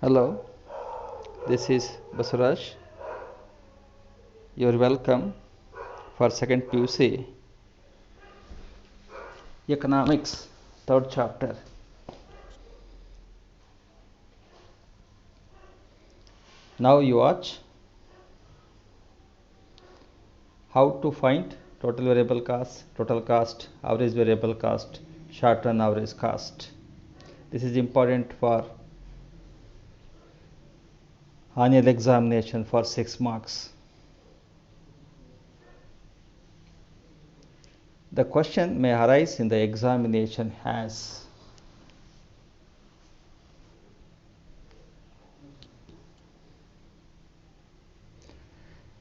Hello, this is Basuraj. You are welcome for second PUC Economics, third chapter. Now you watch how to find total variable cost, total cost, average variable cost, short run average cost. This is important for annual examination for 6 marks. The question may arise in the examination as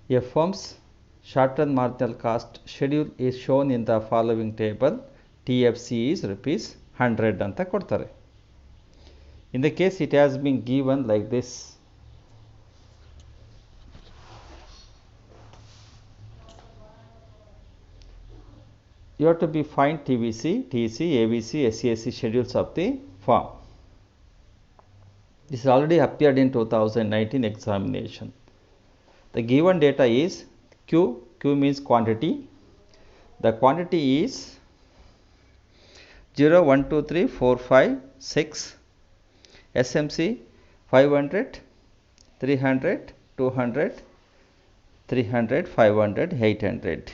a firm's short-run marginal cost schedule is shown in the following table. TFC is rupees 100 anta kodtare. In the case it has been given like this. You have to be find TVC, TC, ABC, SCSC schedules of the firm. This already appeared in 2019 examination. The given data is Q means quantity. The quantity is 0, 1, 2, 3, 4, 5, 6. SMC 500, 300, 200, 300, 500, 800.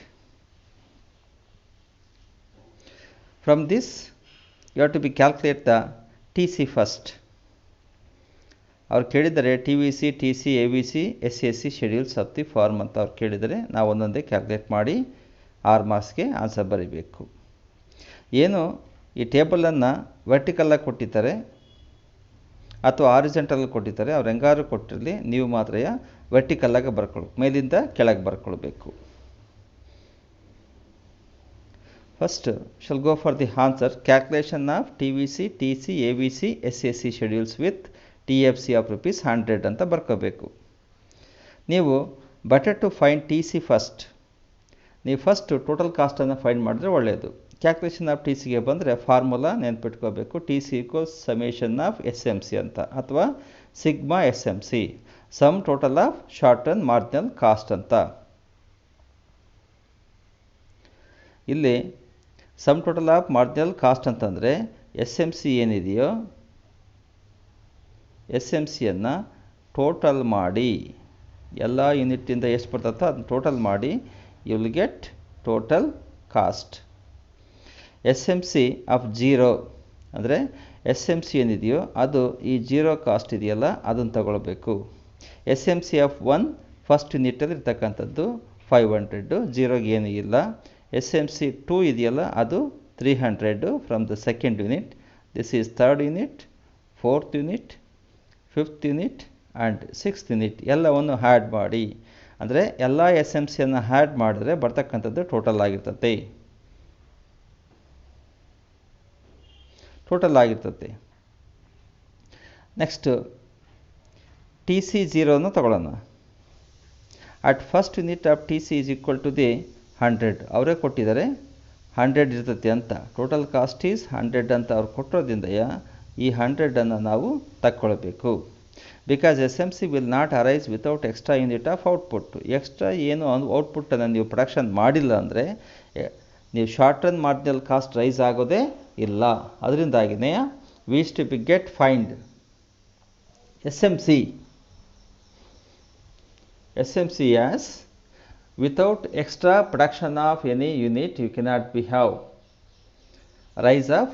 From this, you have to be calculate the TC first. ಅವ್ರು ಕೇಳಿದರೆ TVC, TC, ABC, SCSC schedules of the form ಅಂತ ಅವ್ರು ಕೇಳಿದರೆ ನಾವು ಒಂದೊಂದೇ calculate ಮಾಡಿ 6 ಮಾರ್ಕ್ಸ್ಗೆ answer ಬರೀಬೇಕು. ಏನು ಈ ಟೇಬಲನ್ನು ವರ್ಟಿಕಲಾಗಿ ಕೊಟ್ಟಿದ್ದಾರೆ ಅಥವಾ ಹಾರಿಜಾಂಟಲ್ ಕೊಟ್ಟಿದ್ದಾರೆ, ಅವ್ರು ಹೆಂಗಾರು ಕೊಟ್ಟಿರಲಿ, ನೀವು ಮಾತ್ರ ವರ್ಟಿಕಲಾಗಿ ಬರ್ಕೊಳ್ಬೇಕು, ಮೇಲಿಂದ ಕೆಳಗೆ ಬರ್ಕೊಳ್ಬೇಕು. First, shall go for the answer. Calculation of TVC, TC, ABC, SCSC schedules with TFC of rupees 100 ಅಂತ ಬರ್ಕೋಬೇಕು. ನೀವು better to find TC first. ನೀವು ಫಸ್ಟ್ ಟೋಟಲ್ ಕಾಸ್ಟನ್ನು ಫೈಂಡ್ ಮಾಡಿದ್ರೆ ಒಳ್ಳೆಯದು. ಕ್ಯಾಲ್ಕುಲೇಷನ್ ಆಫ್ TCಗೆ ಬಂದರೆ ಫಾರ್ಮುಲಾ ನೆನ್ಪಿಟ್ಕೋಬೇಕು. TC equals summation of SMC ಅಂತ, ಅಥವಾ sigma SMC, sum total of short run marginal cost ಅಂತ. ಇಲ್ಲಿ sum total of marginal cost ಅಂತಂದರೆ SMC ಏನಿದೆಯೋ SMCಯನ್ನು ಟೋಟಲ್ ಮಾಡಿ, ಎಲ್ಲ ಯೂನಿಟ್ಟಿಂದ ಎಷ್ಟು ಬರ್ತದೋ ಅದನ್ನು ಟೋಟಲ್ ಮಾಡಿ, you will get total cost. SMC of 0 ಅಂದರೆ SMC ಏನಿದೆಯೋ ಅದು ಈ 0 ಕಾಸ್ಟ್ ಇದೆಯಲ್ಲ ಅದನ್ನು ತಗೊಳ್ಬೇಕು. SMC ಆಫ್ 1 ಫಸ್ಟ್ ಯೂನಿಟಲ್ಲಿ ಇರ್ತಕ್ಕಂಥದ್ದು 500, 0ಗೆ ಏನೂ ಇಲ್ಲ. SMC 2 ಇದೆಯಲ್ಲ ಅದು 300 from the second unit. This is third unit, fourth unit, fifth unit and sixth unit ಎಲ್ಲವನ್ನು ಆ್ಯಡ್ ಮಾಡಿ. ಅಂದರೆ ಎಲ್ಲ SMCಯನ್ನು ಆ್ಯಡ್ ಮಾಡಿದ್ರೆ ಬರ್ತಕ್ಕಂಥದ್ದು ಟೋಟಲ್ ಆಗಿರ್ತದೆ. ನೆಕ್ಸ್ಟ್ TC 0 ತಗೊಳ್ಳೋಣ. At first unit of TC is equal to the 100. ಅವರೇ ಕೊಟ್ಟಿದ್ದಾರೆ 100 ಇರ್ತೈತಿ ಅಂತ. ಟೋಟಲ್ ಕಾಸ್ಟ್ ಈಸ್ 100 ಅಂತ ಅವ್ರು ಕೊಟ್ಟಿರೋದ್ರಿಂದ ಈ 100ಅನ್ನು ನಾವು ತಕ್ಕೊಳ್ಬೇಕು. Because SMC will not arise without extra unit of output. Extra ಏನು ಔಟ್ಪುಟ್ಟನ್ನು ನೀವು ಪ್ರೊಡಕ್ಷನ್ ಮಾಡಿಲ್ಲ ಅಂದರೆ ನೀವು short run marginal cost rise ಆಗೋದೇ ಇಲ್ಲ. ಅದರಿಂದಾಗಿನೇ we to be get find SMC as without extra production of any unit you cannot be have rise of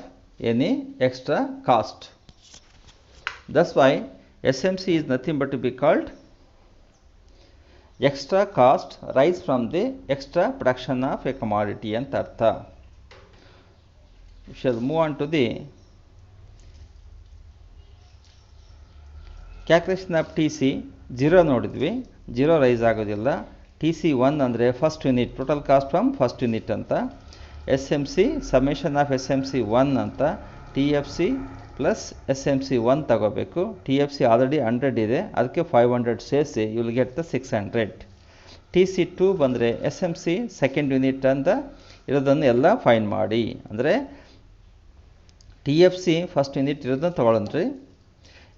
any extra cost. That's why SMC is nothing but to be called extra cost rise from the extra production of a commodity ಅಂತ ಅರ್ಥ. We shall move on to the calculation of TC 0 ನೋಡಿದ್ವಿ, 0 rice ಆಗೋದಿಲ್ಲ. TC 1 ಅಂದರೆ first unit, total cost from first unit ಅಂತ. SMC summation of SMC 1 ಅಂತ. TFC plus SMC 1 ತಗೋಬೇಕು. TFC already 100 ಇದೆ, ಅದಕ್ಕೆ 500 ಸೇರಿಸಿ you will get the 600. TC 2 ಬಂದರೆ SMC ಸೆಕೆಂಡ್ ಯೂನಿಟ್ ಅಂತ ಇರೋದನ್ನು ಎಲ್ಲ ಫೈಂಡ್ ಮಾಡಿ. ಅಂದರೆ TFC ಫಸ್ಟ್ ಯೂನಿಟ್ ಇರೋದನ್ನು ತೊಗೊಳನ್ರಿ.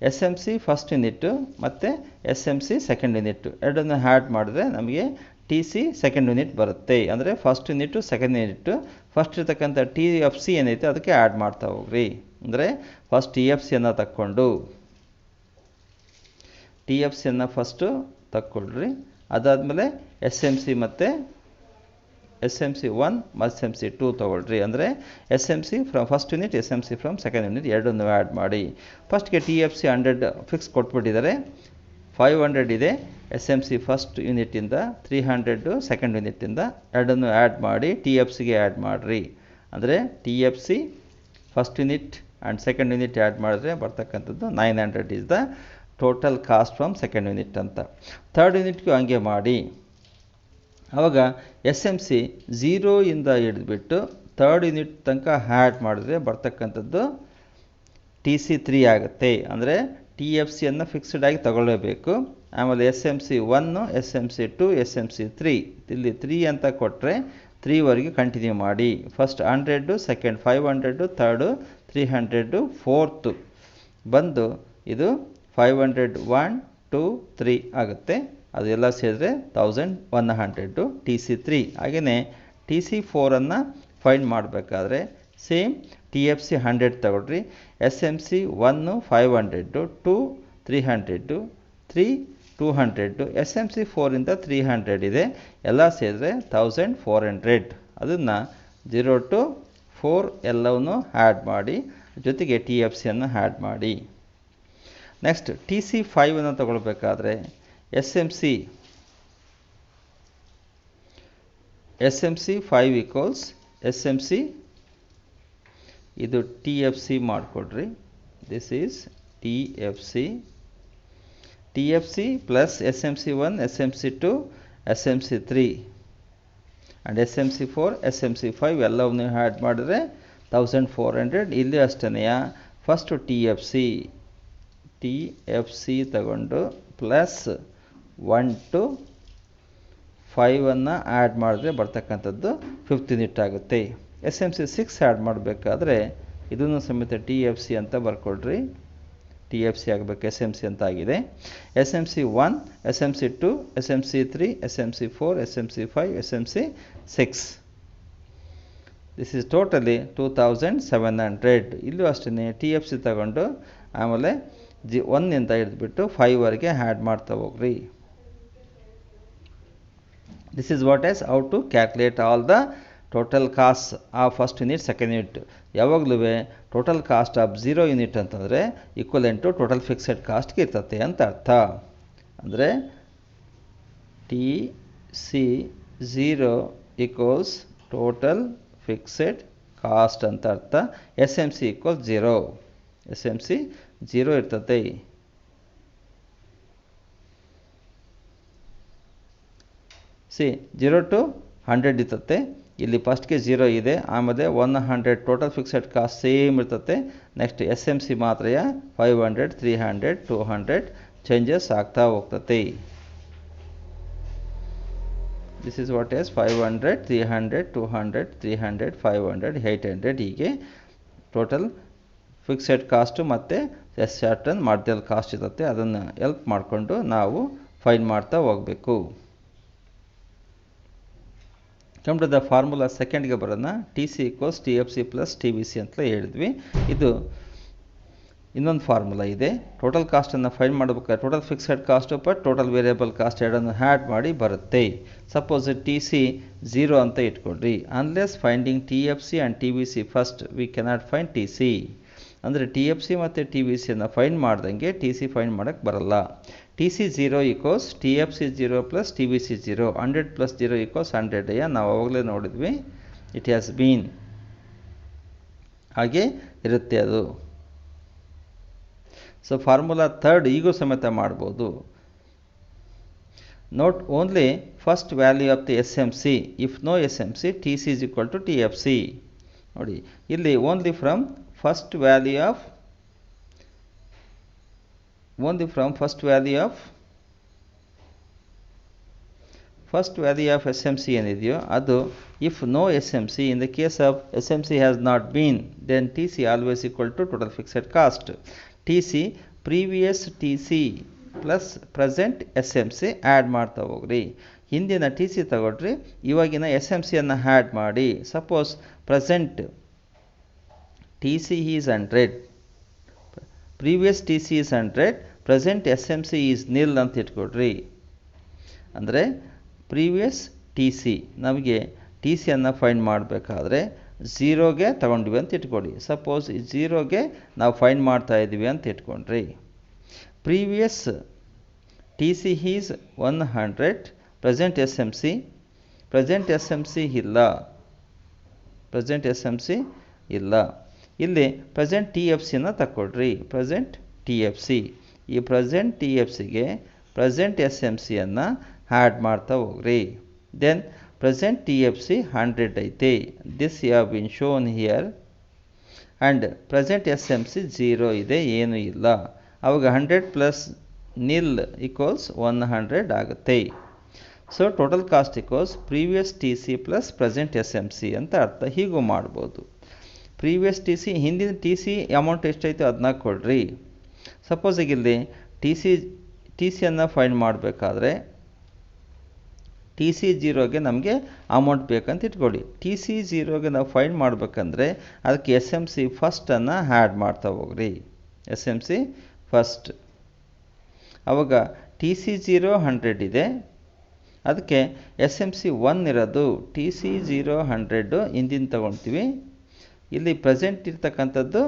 S M C first unit ಮತ್ತು S M C second unit ಎರಡನ್ನು ಆ್ಯಡ್ ಮಾಡಿದ್ರೆ ನಮಗೆ ಟಿ ಸಿ ಸೆಕೆಂಡ್ ಯೂನಿಟ್ ಬರುತ್ತೆ. ಅಂದರೆ first unit second unit first ಇರ್ತಕ್ಕಂಥ ಟಿ ಎಫ್ ಸಿ ಏನೈತೆ ಅದಕ್ಕೆ ಆ್ಯಡ್ ಮಾಡ್ತಾ ಹೋಗ್ರಿ. ಅಂದರೆ ಫಸ್ಟ್ ಟಿ ಎಫ್ ಸಿಯನ್ನು ತಕ್ಕೊಂಡು ಟಿ ಎಫ್ ಸಿಯನ್ನು ಫಸ್ಟು ತಕ್ಕೊಳ್ರಿ. ಅದಾದಮೇಲೆ ಎಸ್ ಎಮ್ ಸಿ ಮತ್ತು S M C 1 S M C 2 ತೊಗೊಳ್ರಿ. ಅಂದರೆ S M C from first unit S M C from second unit ಎರಡನ್ನು ಆ್ಯಡ್ ಮಾಡಿ. ಫಸ್ಟ್ಗೆ ಟಿ ಎಫ್ ಸಿ 100 ಫಿಕ್ಸ್ ಕೊಟ್ಬಿಟ್ಟಿದ್ದಾರೆ, 500 ಇದೆ ಎಸ್ ಎಮ್ ಸಿ ಫಸ್ಟ್ ಯೂನಿಟಿಂದ, 300 ಸೆಕೆಂಡ್ ಯೂನಿಟಿಂದ. ಎರಡನ್ನು ಆ್ಯಡ್ ಮಾಡಿ ಟಿ ಎಫ್ ಸಿಗೆ ಆ್ಯಡ್ ಮಾಡಿರಿ. ಅಂದರೆ T F C first unit and second unit add ಮಾಡಿದ್ರೆ ಬರ್ತಕ್ಕಂಥದ್ದು 900 is the total cost from second unit ಅಂತ. ಥರ್ಡ್ ಯೂನಿಟ್ಗೂ ಹಂಗೆ ಮಾಡಿ. ಆವಾಗ ಎಸ್ ಎಮ್ ಸಿ 0 ಇಂದ ಹಿಡಿದ್ಬಿಟ್ಟು ಥರ್ಡ್ ಯೂನಿಟ್ ತನಕ ಆ್ಯಡ್ ಮಾಡಿದ್ರೆ ಬರ್ತಕ್ಕಂಥದ್ದು ಟಿ ಸಿ 3 ಆಗುತ್ತೆ. ಅಂದರೆ ಟಿ ಎಫ್ ಸಿಯನ್ನು ಫಿಕ್ಸ್ಡ್ ಆಗಿ ತಗೊಳ್ಳೇಬೇಕು. ಆಮೇಲೆ S M C 1 S M C 2 S M C 3 ಇಲ್ಲಿ 3 ಅಂತ ಕೊಟ್ಟರೆ 3ವರೆಗೆ ಕಂಟಿನ್ಯೂ ಮಾಡಿ. ಫಸ್ಟ್ 100, ಸೆಕೆಂಡ್ 500, ಥರ್ಡು 300, ಫೋರ್ತು ಬಂದು ಇದು 500 1 2 3 ಆಗುತ್ತೆ. ಅದೆಲ್ಲ ಸೇರಿದ್ರೆ 1100 ಟಿ ಸಿ 3. ಹಾಗೆಯೇ ಟಿ ಸಿ 4ಅನ್ನು ಫೈಂಡ್ ಮಾಡಬೇಕಾದ್ರೆ ಸೇಮ್ ಟಿ ಎಫ್ ಸಿ 100 ತಗೊಳ್ರಿ. S M C 1 500, 2 300, 3 200, S M C 4ಇಂದ 300 ಇದೆ, ಎಲ್ಲ ಸೇರಿದ್ರೆ 1400. ಅದನ್ನು 0 to 4 ಎಲ್ಲವನ್ನೂ ಆ್ಯಡ್ ಮಾಡಿ, ಜೊತೆಗೆ ಟಿ ಎಫ್ ಸಿಯನ್ನು ಆ್ಯಡ್ ಮಾಡಿ. ನೆಕ್ಸ್ಟ್ ಟಿ ಸಿ 5ಅನ್ನು ತಗೊಳ್ಬೇಕಾದ್ರೆ S M C 5 equals S M C, ಇದು ಟಿ ಎಫ್ ಸಿ ಮಾಡಿಕೊಡ್ರಿ. This is T F C plus S M C 1 S M C 2 S M C 3 and S M C 4 S M C 5 ಎಲ್ಲವನ್ನೂ add ಮಾಡಿದ್ರೆ 1400. ಇಲ್ಲಿ ಅಷ್ಟೇ first T F C ತಗೊಂಡು plus 1 to 5ಅನ್ನು add ಮಾಡಿದ್ರೆ ಬರ್ತಕ್ಕಂಥದ್ದು 5th unit ಆಗುತ್ತೆ. S M C 6 add ಮಾಡಬೇಕಾದ್ರೆ ಇದನ್ನು ಸಮೇತ ಟಿ ಎಫ್ ಸಿ ಅಂತ ಬರ್ಕೊಡ್ರಿ. ಟಿ ಎಫ್ ಸಿ ಆಗಬೇಕು, ಎಸ್ ಎಮ್ ಸಿ ಅಂತ ಆಗಿದೆ. S M C 1 S M C 2 S M C 3 S M C 4 S M C 5 S M C 6. This is totally 2700. ಇಲ್ಲೂ ಅಷ್ಟೇ ಟಿ ಎಫ್ ಸಿ ತಗೊಂಡು ಆಮೇಲೆ 1 ಇಂದ ಹಿಡಿದ್ಬಿಟ್ಟು 5ವರೆಗೆ ಆ್ಯಡ್ ಮಾಡ್ತಾ ಹೋಗ್ರಿ. This is what is how to calculate all the total costs of first unit, second unit. ಯಾವಾಗಲೂ total cost of 0 unit ಅಂತಂದರೆ equivalent to total fixed ಕಾಸ್ಟ್ಗೆ ಇರ್ತದೆ ಅಂತ ಅರ್ಥ. ಅಂದರೆ T C 0 equals total fixed cost ಅಂತ ಅರ್ಥ. S M C equals 0, S M C 0 ಇರ್ತದೆ. ಸಿ 0 to 100 ಇರ್ತದೆ. ಇಲ್ಲಿ ಫಸ್ಟ್ಗೆ 0 ಇದೆ, ಆಮೇಲೆ 100 ಟೋಟಲ್ ಫಿಕ್ಸೆಡ್ ಕಾಸ್ಟ್ ಸೇಮ್ ಇರ್ತದೆ. ನೆಕ್ಸ್ಟ್ ಎಸ್ ಎಮ್ ಸಿ ಮಾತ್ರ 500 300 200 ಚೇಂಜಸ್ ಆಗ್ತಾ ಹೋಗ್ತದೆ. ದಿಸ್ ಈಸ್ ವಾಟ್ ಈಸ್ 500 300 200 300 500 800 ಹೀಗೆ ಟೋಟಲ್ ಫಿಕ್ಸೆಡ್ ಕಾಸ್ಟು ಮತ್ತು ಸರ್ಟನ್ ಮಾರ್ಜಿನಲ್ ಕಾಸ್ಟ್ ಇರುತ್ತೆ. ಅದನ್ನು ಹೆಲ್ಪ್ ಮಾಡಿಕೊಂಡು ನಾವು ಫೈಂಡ್ ಮಾಡ್ತಾ ಹೋಗಬೇಕು. ಕಮ್ ಟು ದ ಫಾರ್ಮುಲಾ ಸೆಕೆಂಡ್ಗೆ ಬರೋಣ. T C equals T F C plus T V C ಅಂತ ಹೇಳಿದ್ವಿ. ಇದು ಇನ್ನೊಂದು ಫಾರ್ಮುಲಾ ಇದೆ. ಟೋಟಲ್ ಕಾಸ್ಟನ್ನು ಫೈಂಡ್ ಮಾಡಬೇಕಾದ್ರೆ total fixed cost but total variable cost ಎರಡನ್ನು ಆ್ಯಡ್ ಮಾಡಿ ಬರುತ್ತೆ. ಸಪೋಸ್ ಟಿ ಸಿ 0 ಅಂತ ಇಟ್ಕೊಳ್ರಿ. Unless finding T F C and T V C first we cannot find T C. ಅಂದರೆ ಟಿ ಎಫ್ ಸಿ ಮತ್ತು T V ಸಿಯನ್ನು find ಮಾಡ್ದಂಗೆ T C find ಮಾಡೋಕ್ಕೆ ಬರಲ್ಲ. T C 0 equals T F C 0 plus T V C 0. 100 plus 0 equals 100. ನಾವು ಅವಾಗಲೇ ನೋಡಿದ್ವಿ, it has been ಹಾಗೆ ಇರುತ್ತೆ ಅದು. ಸೊ ಫಾರ್ಮುಲಾ ಥರ್ಡ್ ಈಗೂ ಸಮೇತ ಮಾಡ್ಬೋದು. Note only first value of the S M C. If no S M C T C is equal to T F C. ನೋಡಿ ಇಲ್ಲಿ only from first value of SMC ಏನಿದೆಯೋ ಅದು if no SMC, in the case of SMC has not been, then TC always equal to total fixed cost. TC previous T C plus present S M C add ಮಾಡ್ತಾ ಹೋಗ್ರಿ. ಹಿಂದಿನ T C ತಗೊಳ್ರಿ, ಇವಾಗಿನ S M ಸಿಯನ್ನು add ಮಾಡಿ. Suppose present T C is 100, previous T C is 100, present S M C is nil ಅಂತ ಇಟ್ಕೊಡ್ರಿ. ಅಂದರೆ ಪ್ರೀವಿಯಸ್ ಟಿ ಸಿ ನಮಗೆ ಟಿ ಸಿಯನ್ನು ಫೈಂಡ್ ಮಾಡಬೇಕಾದ್ರೆ ಝೀರೋಗೆ ತಗೊಂಡ್ವಿ ಅಂತ ಇಟ್ಕೊಳ್ಳಿ. ಸಪೋಸ್ ಝೀರೋಗೆ ನಾವು ಫೈಂಡ್ ಮಾಡ್ತಾ ಇದ್ದೀವಿ ಅಂತ ಇಟ್ಕೊಂಡ್ರಿ. Previous T C is 100, present S M C, present S M C ಇಲ್ಲ, ಪ್ರೆಸೆಂಟ್ ಎಸ್ ಎಮ್ ಸಿ ಇಲ್ಲ. ಇಲ್ಲಿ ಪ್ರೆಸೆಂಟ್ ಟಿ ಎಫ್ ಸಿನ ತಗೊಳ್ರಿ, ಪ್ರೆಸೆಂಟ್ ಟಿ ಎಫ್ ಸಿ. ಈ ಪ್ರೆಸೆಂಟ್ ಟಿ ಎಫ್ ಸಿಗೆ ಪ್ರೆಸೆಂಟ್ ಎಸ್ ಎಮ್ ಸಿಯನ್ನು ಆ್ಯಡ್ ಮಾಡ್ತಾ ಹೋಗ್ರಿ. Then present T F C 100 ಐತೆ, this you have been shown here. And present S M C 0 ಇದೆ, ಏನೂ ಇಲ್ಲ. ಅವಾಗ 100 ಪ್ಲಸ್ ನಿಲ್ ಈಕ್ವಲ್ಸ್ 100 ಆಗುತ್ತೆ. So total cost equals previous T C plus present S M C ಅಂತ ಅರ್ಥ. ಹೀಗೂ ಮಾಡ್ಬೋದು. ಪ್ರೀವಿಯಸ್ ಟಿ ಸಿ, ಹಿಂದಿನ ಟಿ ಸಿ ಅಮೌಂಟ್ ಎಷ್ಟೈತೋ ಅದನ್ನ ಕೊಡ್ರಿ. ಸಪೋಸ್ ಈಗ ಇಲ್ಲಿ ಟಿ ಸಿಯನ್ನು ಫೈಂಡ್ ಮಾಡಬೇಕಾದ್ರೆ ಟಿ ಸಿ ಝೀರೋಗೆ ನಮಗೆ ಅಮೌಂಟ್ ಬೇಕಂತ ಇಟ್ಕೊಳ್ಳಿ. ಟಿ ಸಿ ಝೀರೋಗೆ ನಾವು ಫೈಂಡ್ ಮಾಡಬೇಕಂದ್ರೆ ಅದಕ್ಕೆ ಎಸ್ ಎಮ್ ಸಿ ಫಸ್ಟನ್ನು ಆ್ಯಡ್ ಮಾಡ್ತಾ ಹೋಗ್ರಿ. S M C first. ಆವಾಗ ಟಿ ಸಿ 0 100 ಇದೆ, ಅದಕ್ಕೆ ಎಸ್ ಎಮ್ ಸಿ 1 ಇರೋದು. ಟಿ ಸಿ 0 100 ಹಿಂದಿನ ತಗೊಳ್ತೀವಿ. ಇಲ್ಲಿ ಪ್ರೆಸೆಂಟ್ ಇರ್ತಕ್ಕಂಥದ್ದು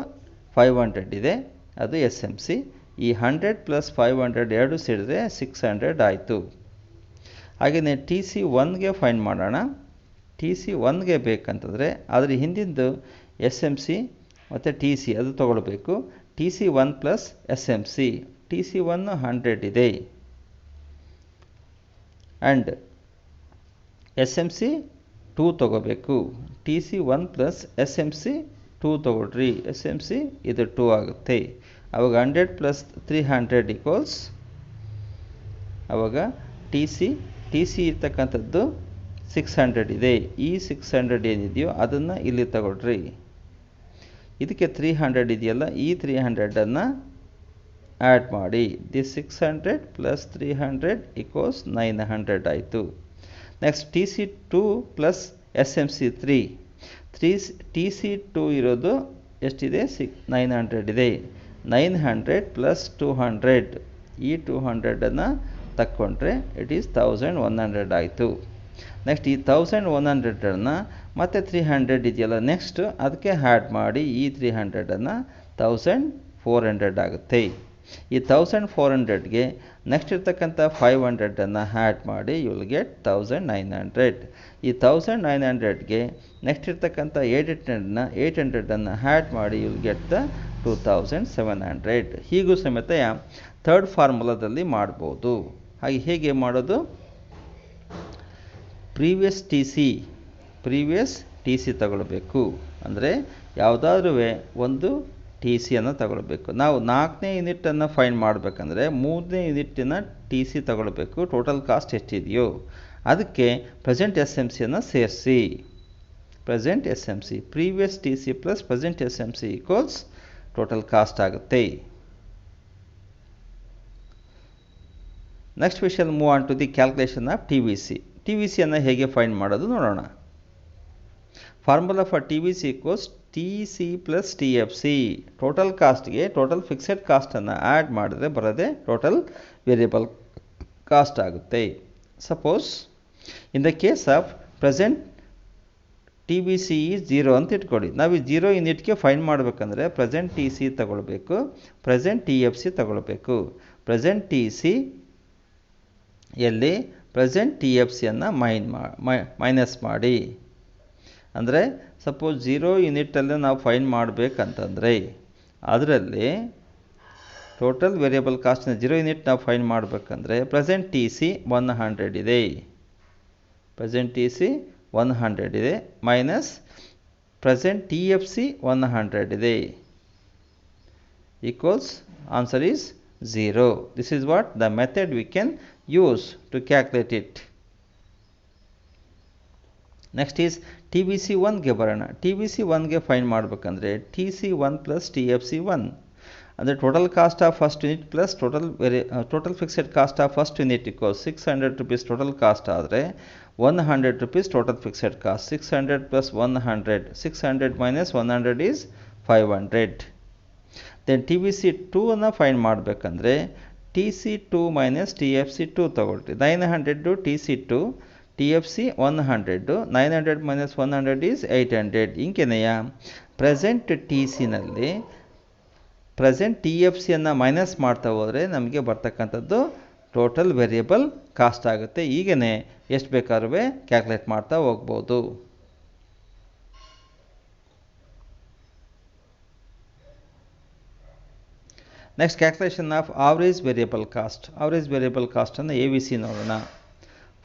500 ಇದೆ, ಅದು ಎಸ್ ಎಮ್ ಸಿ. ಈ 100 ಪ್ಲಸ್ 500 ಎರಡು ಸೇರಿದ್ರೆ 600 ಆಯಿತು. ಹಾಗೆಯೇ ಟಿ ಸಿ 1ಗೆ ಫೈಂಡ್ ಮಾಡೋಣ. ಟಿ ಸಿ 1ಗೆ ಬೇಕಂತಂದರೆ ಅದರ ಹಿಂದಿಂದು ಎಸ್ ಎಮ್ ಸಿ ಮತ್ತು ಟಿ ಸಿ ಅದು ತೊಗೊಳ್ಬೇಕು. T C 1 plus S M C. T C 1 100 ಇದೆ, ಆ್ಯಂಡ್ ಎಸ್ ಎಮ್ ಸಿ 2 ತೊಗೋಬೇಕು. T C 1 plus S M C 2 ತೊಗೊಳ್ರಿ. ಎಸ್ ಎಮ್ ಸಿ ಇದು 2 ಆಗುತ್ತೆ. ಆವಾಗ 100 ಪ್ಲಸ್ 300 ಈಕ್ವಲ್ಸ್, ಆವಾಗ ಟಿ ಸಿ ಇರ್ತಕ್ಕಂಥದ್ದು 600 ಇದೆ. ಈ 600 ಏನಿದೆಯೋ ಅದನ್ನು ಇಲ್ಲಿ ತಗೊಳ್ರಿ. ಇದಕ್ಕೆ 300 ಇದೆಯಲ್ಲ, ಈ 300ಅನ್ನು ಆ್ಯಡ್ ಮಾಡಿ. ದಿಸ್ 600 ಪ್ಲಸ್ 300 ಈಕ್ವಲ್ಸ್ 900 ಆಯಿತು. Next T C 2 plus S M C 3. T C 2 ಇರೋದು ಎಷ್ಟಿದೆ? 900 ಇದೆ. 900 ಪ್ಲಸ್ 200, ಈ 200ಅನ್ನು ತಕ್ಕೊಂಡ್ರೆ ಇಟ್ ಈಸ್ 1100 ಆಯಿತು. ನೆಕ್ಸ್ಟ್ ಈ 1100ಅನ್ನು ಮತ್ತೆ 300 ಇದೆಯಲ್ಲ ನೆಕ್ಸ್ಟ್, ಅದಕ್ಕೆ ಆ್ಯಡ್ ಮಾಡಿ. ಈ 300ಅನ್ನು 1400 ಆಗುತ್ತೆ. ಈ 1400ಗೆ ನೆಕ್ಸ್ಟ್ ಇರ್ತಕ್ಕಂಥ 500ಅನ್ನು ಆ್ಯಡ್ ಮಾಡಿ, ಯು ವಿಲ್ ಗೆಟ್ 1900. ಈ 1900ಗೆ ನೆಕ್ಸ್ಟ್ ಇರ್ತಕ್ಕಂಥ 800ಅನ್ನು ಆ್ಯಡ್ ಮಾಡಿ, ಯು ವಿಲ್ ಗೆಟ್ ದ 2700. ಹೀಗೂ ಸಮೇತ ಥರ್ಡ್ ಫಾರ್ಮುಲಾದಲ್ಲಿ ಮಾಡ್ಬೋದು. ಹಾಗೆ ಹೇಗೆ ಮಾಡೋದು? ಪ್ರೀವಿಯಸ್ ಟಿ ಸಿ ತಗೊಳ್ಬೇಕು. ಅಂದರೆ ಯಾವುದಾದ್ರೂ ಒಂದು ಟಿ ಸಿಯನ್ನು ತಗೊಳ್ಬೇಕು. ನಾವು 4ನೇ ಯೂನಿಟನ್ನು ಫೈಂಡ್ ಮಾಡಬೇಕಂದ್ರೆ 3ನೇ ಯೂನಿಟಿನ ಟಿ ಸಿ ತಗೊಳ್ಬೇಕು. ಟೋಟಲ್ ಕಾಸ್ಟ್ ಎಷ್ಟಿದೆಯೋ ಅದಕ್ಕೆ ಪ್ರೆಸೆಂಟ್ ಎಸ್ ಎಮ್ ಸಿಯನ್ನು ಸೇರಿಸಿ. Present S M C, previous T C plus present S M C equals total cost ಆಗುತ್ತೆ. Next we shall move on to the calculation of T V C. T V ಸಿಯನ್ನು ಹೇಗೆ find ಮಾಡೋದು ನೋಡೋಣ. Formula for T V C equals T C plus T F C. Total ಕಾಸ್ಟ್ಗೆ total fixed ಕಾಸ್ಟನ್ನು add ಮಾಡಿದ್ರೆ ಬರೋದೇ total variable cost ಆಗುತ್ತೆ. Suppose in the case of present T V C is 0 ಅಂತ ಇಟ್ಕೊಳ್ಳಿ. ನಾವು ಈ 0 ಯೂನಿಟ್ಗೆ ಫೈಂಡ್ ಮಾಡಬೇಕಂದ್ರೆ ಪ್ರೆಸೆಂಟ್ ಟಿ ಸಿ ತಗೊಳ್ಬೇಕು, ಪ್ರೆಸೆಂಟ್ ಟಿ ಎಫ್ ಸಿ ತಗೊಳ್ಬೇಕು. ಪ್ರೆಸೆಂಟ್ ಟಿ ಸಿ ಎಲ್ಲಿ ಪ್ರೆಸೆಂಟ್ ಟಿ ಎಫ್ ಸಿಯನ್ನು ಮೈನಸ್ ಮಾಡಿ. ಅಂದರೆ ಸಪೋಸ್ 0 ಯೂನಿಟಲ್ಲಿ ನಾವು ಫೈಂಡ್ ಮಾಡಬೇಕಂತಂದರೆ ಅದರಲ್ಲಿ ಟೋಟಲ್ ವೇರಿಯಬಲ್ ಕಾಸ್ಟ್ನ 0 ಯೂನಿಟ್ ನಾವು ಫೈಂಡ್ ಮಾಡಬೇಕಂದ್ರೆ ಪ್ರೆಸೆಂಟ್ ಟಿ ಸಿ 100 ಇದೆ, ಪ್ರೆಸೆಂಟ್ ಟಿ ಸಿ 100 ಇದೆ, minus present T F C 100 ಇದೆ, equals answer is 0. This is what the method we can use to calculate it. Next is T V C 1ಗೆ ಬರೋಣ. T V C 1ಗೆ find ಮಾಡಬೇಕಂದ್ರೆ T C 1 plus T F C 1. ಅಂದರೆ total cost of first unit plus total fixed cost of first unit equals 600 rupees total cost ಆದರೆ 100 rupees total fixed cost. 600 plus 100, 600 minus 100 is 500. Then T V C 2 ಅನ್ನು find ಮಾಡಬೇಕಂದ್ರೆ T C 2 minus T F C 2 ತಗೊಳ್ರಿ. 900 T C 2, T F C 100, 900 minus 100 is 800. ಹಿಂಗೆನೆಯ present T ಸಿನಲ್ಲಿ present T F ಸಿಯನ್ನು minus ಮಾಡ್ತಾ ಹೋದರೆ ನಮಗೆ ಬರ್ತಕ್ಕಂಥದ್ದು ಟೋಟಲ್ ವೇರಿಯಬಲ್ ಕಾಸ್ಟ್ ಆಗುತ್ತೆ. ಈಗನೇ ಎಷ್ಟು ಬೇಕಾದ್ರೂ ಕ್ಯಾಲ್ಕುಲೇಟ್ ಮಾಡ್ತಾ ಹೋಗ್ಬೋದು. Next calculation of average variable cost. Average variable ಕಾಸ್ಟನ್ನು ಎ ವಿ ಸಿ ನೋಡೋಣ.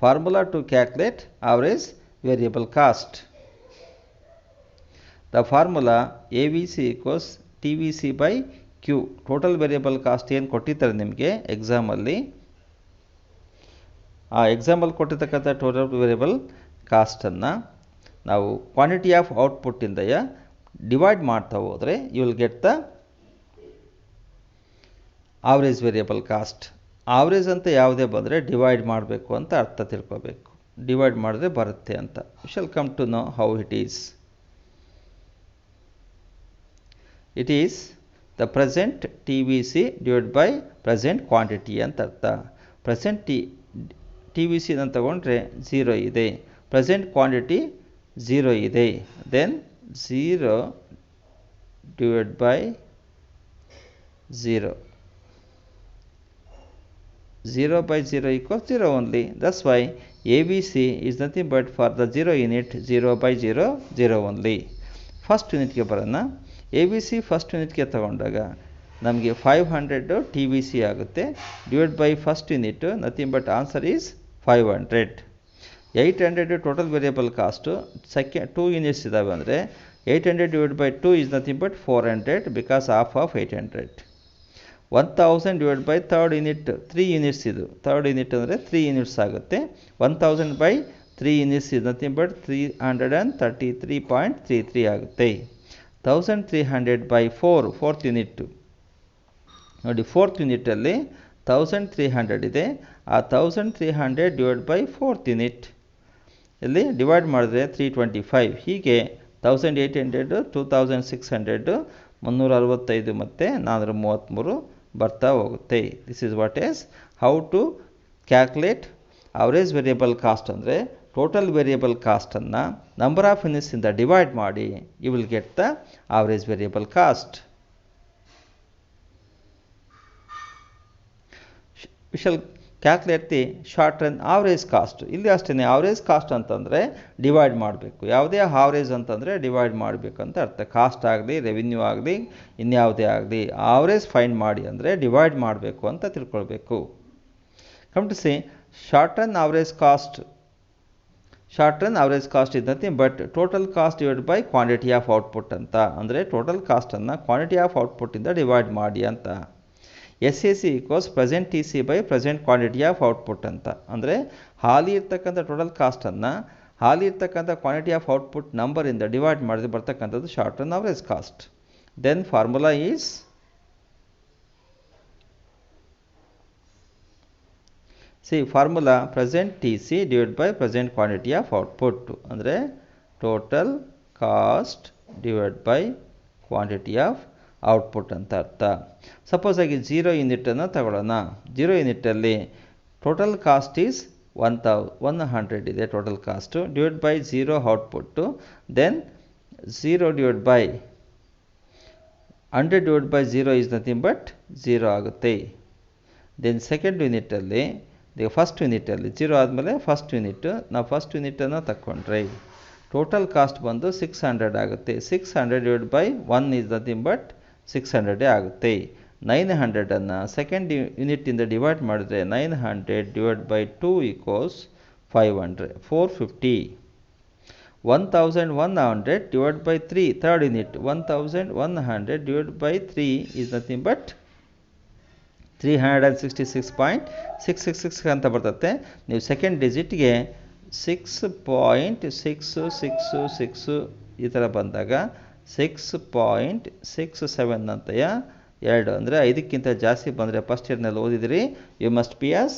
Formula to calculate average variable cost. The formula A V C equals T V C by Q. Total variable cost ಏನು ಕೊಟ್ಟಿರ್ತಾರೆ ನಿಮಗೆ ಎಕ್ಸಾಮಲ್ಲಿ, ಆ ಎಕ್ಸಾಮಲ್ಲಿ ಕೊಟ್ಟಿರ್ತಕ್ಕಂಥ total variable ಕಾಸ್ಟನ್ನು ನಾವು ಕ್ವಾಂಟಿಟಿ ಆಫ್ ಔಟ್ಪುಟ್ಟಿಂದ ಡಿವೈಡ್ ಮಾಡ್ತಾ ಹೋದರೆ you will get the average variable cost. Average ಅಂತ ಯಾವುದೇ ಬಂದರೆ ಡಿವೈಡ್ ಮಾಡಬೇಕು ಅಂತ ಅರ್ಥ ತಿಳ್ಕೋಬೇಕು. ಡಿವೈಡ್ ಮಾಡಿದ್ರೆ ಬರುತ್ತೆ ಅಂತ. We shall come to know how it is. It is the present T V C divide by present quantity ಅಂತ ಅರ್ಥ. ಪ್ರೆಸೆಂಟ್ ಟಿ ವಿ ಸಿ ಅಂತ ತಗೊಂಡ್ರೆ 0 ಇದೆ, ಪ್ರೆಸೆಂಟ್ ಕ್ವಾಂಟಿಟಿ 0 ಇದೆ. Then 0 divide by 0. 0 by 0 equals 0 only. That's why ABC is nothing but for the 0 unit 0 by 0 0 only. First ಯೂನಿಟ್ಗೆ ಬರೋಣ. A B C first ಯೂನಿಟ್ಗೆ ತಗೊಂಡಾಗ ನಮಗೆ 500 ಟಿ ವಿ ಸಿ ಆಗುತ್ತೆ. Divide by first unit nothing but answer is 500. 800 total variable cost. Second 2 units ಇದ್ದಾವೆ ಅಂದರೆ 800 divide by 2 is nothing but 400 because half of 800. 1000 divide by third unit 3 units ಇದು. Third unit ಅಂದರೆ 3 units ಆಗುತ್ತೆ. 1000 by 3 units ಇದು nothing but 333.33 ಆಗುತ್ತೆ. 1300 by 4 fourth unit ನೋಡಿ. Fourth ಯೂನಿಟಲ್ಲಿ 1300 ಇದೆ. ಆ 1300 ಡಿವೈಡ್ ಬೈ ಫೋರ್ತ್ ಯೂನಿಟ್ ಇಲ್ಲಿ ಡಿವೈಡ್ ಮಾಡಿದ್ರೆ 325. ಹೀಗೆ 1800, 2600, 365 ಮತ್ತು 433 ಬರ್ತಾ ಹೋಗುತ್ತೆ. This is what is how to calculate average variable cost. ಅಂದರೆ ಟೋಟಲ್ ವೇರಿಯಬಲ್ ಕಾಸ್ಟನ್ನು ನಂಬರ್ ಆಫ್ ಯೂನಿಟ್ಸಿಂದ ಡಿವೈಡ್ ಮಾಡಿ you will get the average variable cost. We shall calculate the short run average cost. ಇಲ್ಲಿ ಅಷ್ಟೇ, ಆವರೇಜ್ ಕಾಸ್ಟ್ ಅಂತಂದರೆ divide ಮಾಡಬೇಕು. ಯಾವುದೇ average ಅಂತಂದರೆ ಡಿವೈಡ್ ಮಾಡಬೇಕು ಅಂತ ಅರ್ಥ. ಕಾಸ್ಟ್ ಆಗಲಿ, ರೆವಿನ್ಯೂ ಆಗಲಿ, ಇನ್ಯಾವುದೇ ಆಗಲಿ ಆವರೇಜ್ ಫೈಂಡ್ ಮಾಡಿ ಅಂದರೆ ಡಿವೈಡ್ ಮಾಡಬೇಕು ಅಂತ ತಿಳ್ಕೊಳ್ಬೇಕು. Come to C short run average cost. Short run average cost is nothing but total cost divide by quantity of output ಅಂತ. ಅಂದರೆ ಟೋಟಲ್ ಕಾಸ್ಟನ್ನು ಕ್ವಾಂಟಿಟಿ ಆಫ್ ಔಟ್ಪುಟ್ಟಿಂದ ಡಿವೈಡ್ ಮಾಡಿ ಅಂತ. S A C equals present T C by present quantity of output ಅಂತ. ಅಂದರೆ ಹಾಲಿ ಇರ್ತಕ್ಕಂಥ ಟೋಟಲ್ ಕಾಸ್ಟನ್ನು ಹಾಲಿ ಇರ್ತಕ್ಕಂಥ ಕ್ವಾಂಟಿಟಿ ಆಫ್ ಔಟ್ಪುಟ್ ನಂಬರಿಂದ ಡಿವೈಡ್ ಮಾಡಿದ್ರೆ ಬರ್ತಕ್ಕಂಥದ್ದು short run average cost. Then formula is formula present T C divide by present quantity of output. ಅಂದರೆ total cost divide by quantity of output ಅಂತ ಅರ್ಥ. ಸಪೋಸ್ ಆಗಿ 0 ಯೂನಿಟನ್ನು ತಗೊಳ್ಳೋಣ. 0 ಯೂನಿಟಲ್ಲಿ ಟೋಟಲ್ ಕಾಸ್ಟ್ ಈಸ್ 100 ಇದೆ total cost. Divide by 0 output. Then 0 divide by 100 divide by 0 is nothing but 0 ಆಗುತ್ತೆ. Then second ಯೂನಿಟಲ್ಲಿ first ಯೂನಿಟಲ್ಲಿ 0 ಆದಮೇಲೆ ಫಸ್ಟ್ ಯೂನಿಟ್, ನಾವು ಫಸ್ಟ್ ಯೂನಿಟನ್ನು ತಗೊಂಡ್ರೆ ಟೋಟಲ್ ಕಾಸ್ಟ್ ಬಂದು 600 ಆಗುತ್ತೆ. 600 divide by 1 is nothing but 600 ಆಗುತ್ತೆ. 900ಅನ್ನು ಸೆಕೆಂಡ್ ಯೂನಿಟಿಂದ ಡಿವೈಡ್ ಮಾಡಿದ್ರೆ 900 divide by 2 equals 500, 450. 1100 divide by 3 third unit. 1100 divide by 3 is nothing but 366.666 ಅಂತ ಬರ್ತದೆ. ನೀವು ಸೆಕೆಂಡ್ ಡಿಜಿಟ್ಗೆ 6.666 ಈ ಥರ ಬಂದಾಗ 6.67 ಅಂತ 2 ಅಂದರೆ 5ಕ್ಕಿಂತ ಜಾಸ್ತಿ ಬಂದರೆ ಫಸ್ಟ್ ಇಯರ್ನಲ್ಲಿ ಓದಿದಿರಿ, you must be as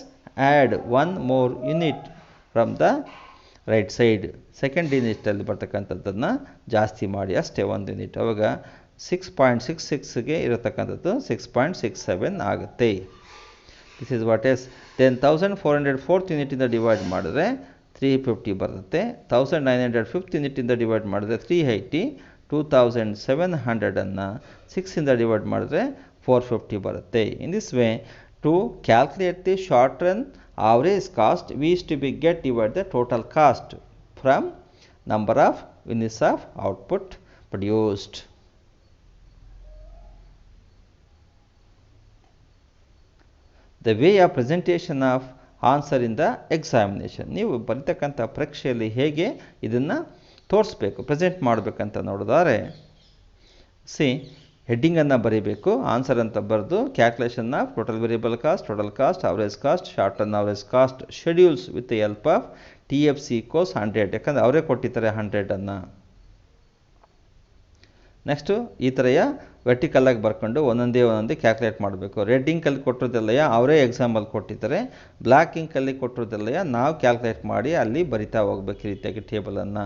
add 1 more unit from the right side. Second ಯೂನಿಟಲ್ಲಿ ಬರ್ತಕ್ಕಂಥದ್ದನ್ನು ಜಾಸ್ತಿ ಮಾಡಿ ಅಷ್ಟೇ 1 ಯೂನಿಟ್. ಅವಾಗ 6.66ಗೆ ಇರತಕ್ಕಂಥದ್ದು 6.67 ಆಗುತ್ತೆ. This is what is. Then 1400 4th ಯೂನಿಟಿಂದ ಡಿವೈಡ್ ಮಾಡಿದ್ರೆ 350 ಬರುತ್ತೆ. 1900 5th ಯೂನಿಟಿಂದ ಡಿವೈಡ್ ಮಾಡಿದ್ರೆ 380. 2700ಅನ್ನು 6ಇಂದ ಡಿವೈಡ್ ಮಾಡಿದ್ರೆ 450 ಬರುತ್ತೆ. In this way to calculate the short run average cost, we is to be get divide the total cost from number of units of output produced. The way of presentation of answer in the examination. ನೀವು ಬರೀತಕ್ಕಂಥ ಪರೀಕ್ಷೆಯಲ್ಲಿ ಹೇಗೆ ಇದನ್ನು ತೋರಿಸ್ಬೇಕು, present ಮಾಡಬೇಕಂತ ನೋಡಿದರೆ, C ಹೆಡ್ಡಿಂಗನ್ನು ಬರೀಬೇಕು, answer ಅಂತ ಬರೆದು calculation of total variable cost, total cost, average cost, short run average cost, schedules with the help of TFC ಕೋಸ್ 100, ಯಾಕಂದರೆ ಅವರೇ ಕೊಟ್ಟಿದ್ದಾರೆ 100ಅನ್ನು. ನೆಕ್ಸ್ಟು ಈ ಥರ ವೆರ್ಟಿಕಲ್ಲಾಗಿ ಬರ್ಕೊಂಡು ಒಂದೊಂದೇ ಕ್ಯಾಲ್ಕುಲೇಟ್ ಮಾಡಬೇಕು. ರೆಡ್ ಇಂಕಲ್ಲಿ ಕೊಟ್ಟಿರೋದೆಲ್ಲಯ್ಯ ಅವರೇ ಎಕ್ಸಾಂಪಲ್ ಕೊಟ್ಟಿದ್ದಾರೆ, ಬ್ಲ್ಯಾಕ್ ಇಂಕಲ್ಲಿ ಕೊಟ್ಟಿರೋದೆಲ್ಲಯ್ಯ ನಾವು ಕ್ಯಾಲ್ಕುಲೇಟ್ ಮಾಡಿ ಅಲ್ಲಿ ಬರಿತಾ ಹೋಗ್ಬೇಕು ಈ ರೀತಿಯಾಗಿ ಟೇಬಲನ್ನು.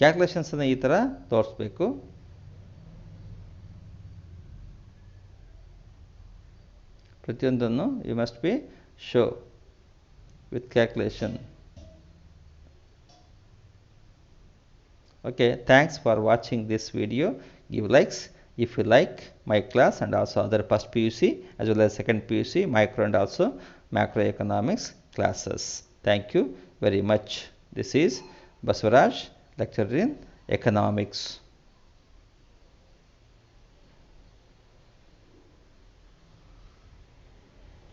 ಕ್ಯಾಲ್ಕುಲೇಷನ್ಸನ್ನು ಈ ಥರ ತೋರಿಸ್ಬೇಕು. ಪ್ರತಿಯೊಂದನ್ನು you must be show with calculation. Okay, thanks for watching this video. Give likes if you like my class and also other first PUC as well as second PUC, micro and also macroeconomics classes. Thank you very much. This is Baswaraj, lecturer in economics.